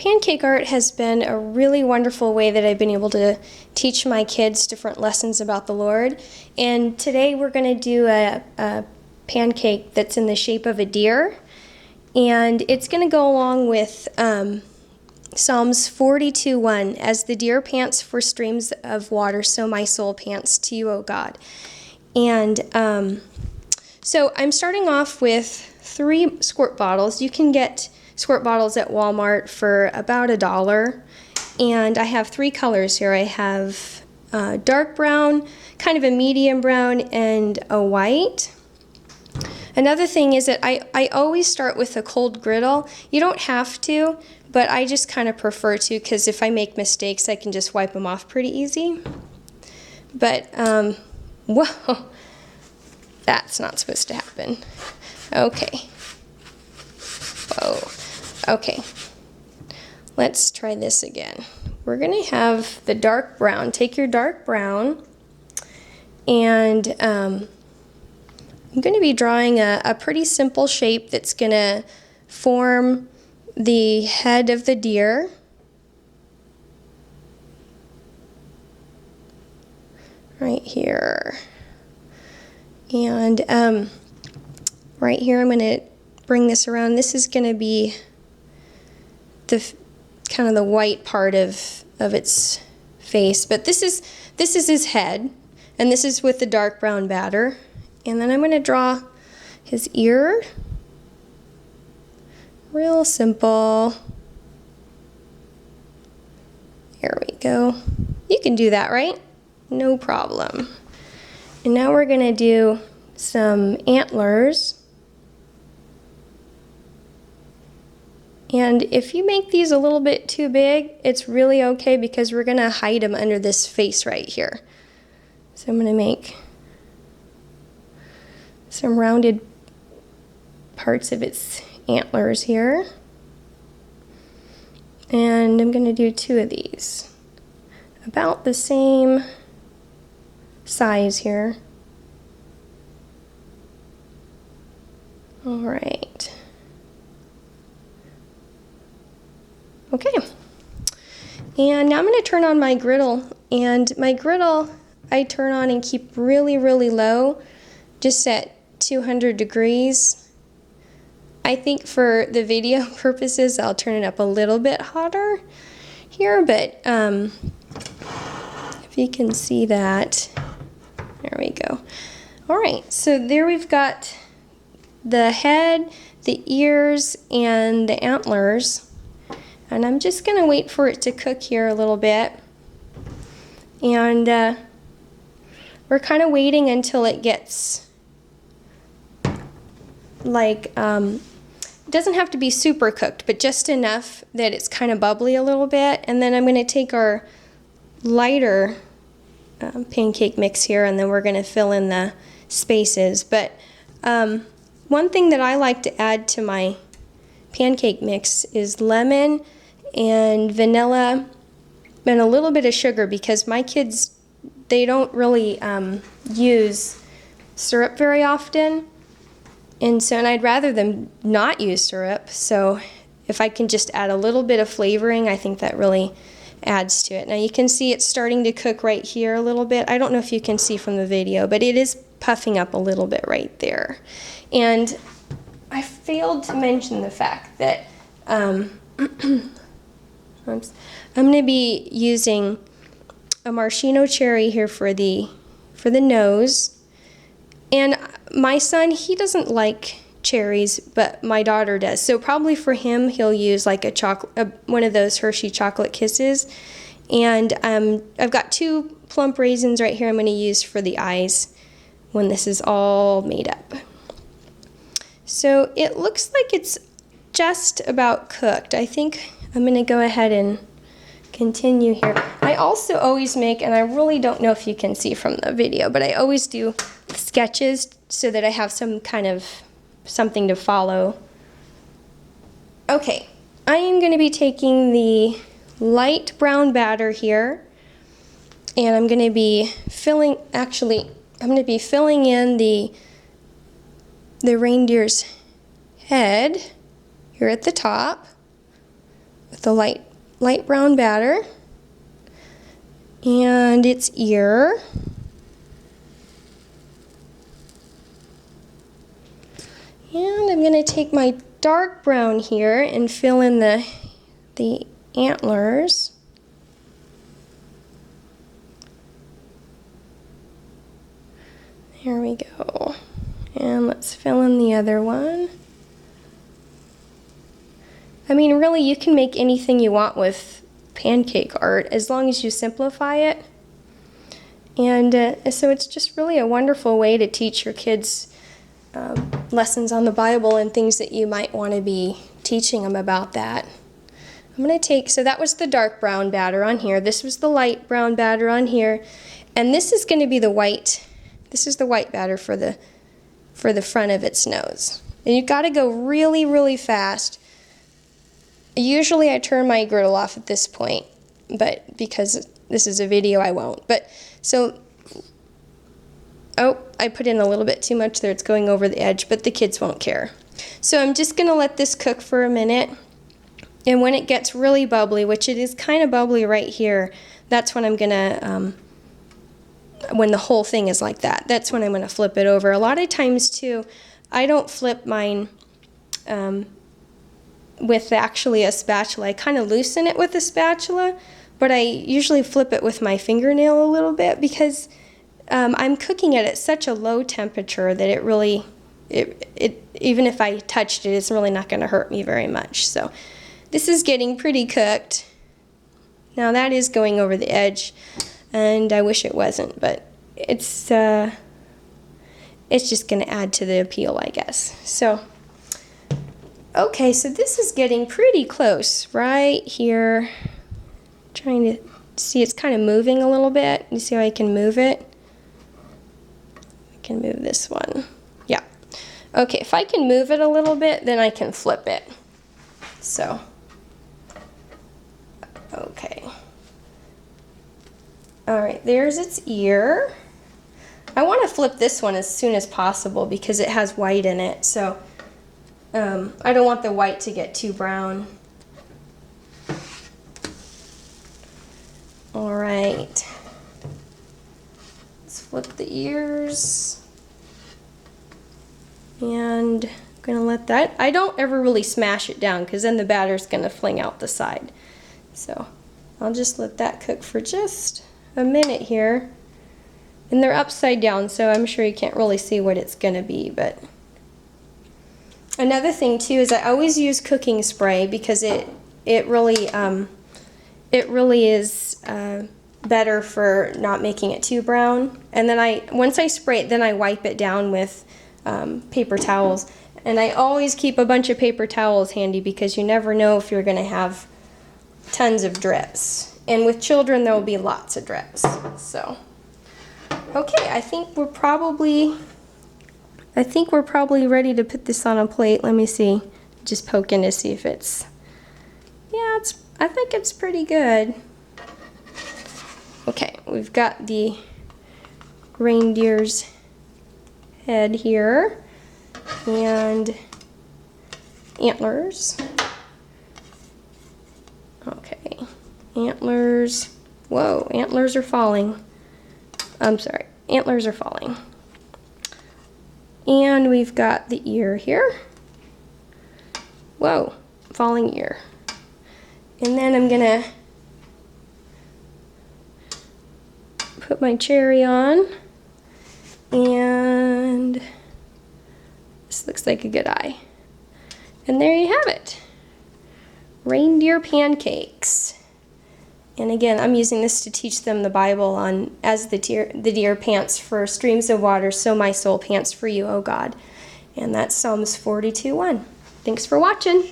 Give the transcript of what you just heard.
pancake art has been a really wonderful way that I've been able to teach my kids different lessons about the Lord. And today we're going to do a pancake that's in the shape of a deer. And it's going to go along with Psalms 42:1, as the deer pants for streams of water, so my soul pants to you, O God. And so I'm starting off with 3 squirt bottles. You can get squirt bottles at Walmart for about $1. And I have 3 colors here. I have dark brown, kind of a medium brown, and a white. Another thing is that I always start with a cold griddle. You don't have to, but I just kind of prefer to, because if I make mistakes, I can just wipe them off pretty easy. But, whoa, that's not supposed to happen. Okay. Whoa. Okay. Let's try this again. We're going to have the dark brown. Take your dark brown, and I'm going to be drawing a pretty simple shape that's going to form the head of the deer. Right here. And right here I'm going to bring this around. This is going to be the kind of the white part of its face. But this is his head, and this is with the dark brown batter. And then I'm going to draw his ear. Real simple. There we go. You can do that, right? No problem. And now we're going to do some antlers. And if you make these a little bit too big, it's really okay, because we're going to hide them under this face right here. So I'm going to make some rounded parts of its antlers here. And I'm going to do 2 of these. About the same size here. All right. Okay. And now I'm going to turn on my griddle. And my griddle I turn on and keep really, really low, just at 200 degrees. I think for the video purposes, I'll turn it up a little bit hotter here, but if you can see that, there we go. All right, so there we've got the head, the ears, and the antlers. And I'm just going to wait for it to cook here a little bit. And we're kind of waiting until it gets like, it doesn't have to be super cooked, but just enough that it's kind of bubbly a little bit. And then I'm going to take our lighter pancake mix here, and then we're going to fill in the spaces. But one thing that I like to add to my pancake mix is lemon and vanilla and a little bit of sugar, because my kids, they don't really use syrup very often. And I'd rather them not use syrup, so if I can just add a little bit of flavoring, I think that really adds to it. Now you can see it's starting to cook right here a little bit. I don't know if you can see from the video, but it is puffing up a little bit right there. And I failed to mention the fact that I'm going to be using a maraschino cherry here for the nose. And my son, he doesn't like cherries, but my daughter does. So probably for him, he'll use like one of those Hershey chocolate kisses. And I've got 2 plump raisins right here I'm going to use for the eyes when this is all made up. So it looks like it's just about cooked. I think I'm going to go ahead and continue here. I also always make, and I really don't know if you can see from the video, but I always do sketches so that I have some kind of something to follow. Okay, I am going to be taking the light brown batter here, and I'm going to be filling, actually, I'm going to be filling in the reindeer's head here at the top with a light brown batter. And its ear. And I'm going to take my dark brown here and fill in the antlers. There we go. And let's fill in the other one. I mean, really, you can make anything you want with pancake art as long as you simplify it. And so it's just really a wonderful way to teach your kids lessons on the Bible and things that you might want to be teaching them about that. I'm going to take, so that was the dark brown batter on here. This was the light brown batter on here. And this is going to be the white. This is the white batter for the front of its nose. And you've got to go really, really fast. Usually I turn my griddle off at this point, but because this is a video, I won't. But so, oh, I put in a little bit too much there. It's going over the edge, but the kids won't care. So I'm just going to let this cook for a minute. And when it gets really bubbly, which it is kind of bubbly right here, that's when I'm going to, when the whole thing is like that, that's when I'm going to flip it over. A lot of times, too, I don't flip mine with actually a spatula. I kind of loosen it with a spatula, but I usually flip it with my fingernail a little bit because I'm cooking it at such a low temperature that it really, even if I touched it, it's really not going to hurt me very much. So this is getting pretty cooked. Now that is going over the edge, and I wish it wasn't, but it's just going to add to the appeal, I guess. So, okay, so this is getting pretty close right here. Trying to see, it's kind of moving a little bit. You see how I can move it? I can move this one. Yeah. Okay, if I can move it a little bit, then I can flip it. So, okay. All right, there's its ear. I want to flip this one as soon as possible because it has white in it. So I don't want the white to get too brown. All right. Let's flip the ears. And I'm going to let that, I don't ever really smash it down because then the batter's going to fling out the side. So I'll just let that cook for just a minute here. And they're upside down, so I'm sure you can't really see what it's going to be. But another thing too is I always use cooking spray because it really is better for not making it too brown. And then once I spray it, then I wipe it down with paper towels. And I always keep a bunch of paper towels handy because you never know if you're going to have tons of drips. And with children, there will be lots of drips. So, okay, I think we're probably ready to put this on a plate. Let me see. Just poke in to see if it's, yeah, I think it's pretty good. Okay, we've got the reindeer's head here and antlers. Okay, antlers. Whoa, antlers are falling. I'm sorry, antlers are falling. And we've got the ear here. Whoa, falling ear. And then I'm gonna put my cherry on. And this looks like a good eye. And there you have it. Reindeer pancakes. And again, I'm using this to teach them the Bible on, as the deer pants for streams of water, so my soul pants for you, O God. And that's Psalms 42:1. Thanks for watching.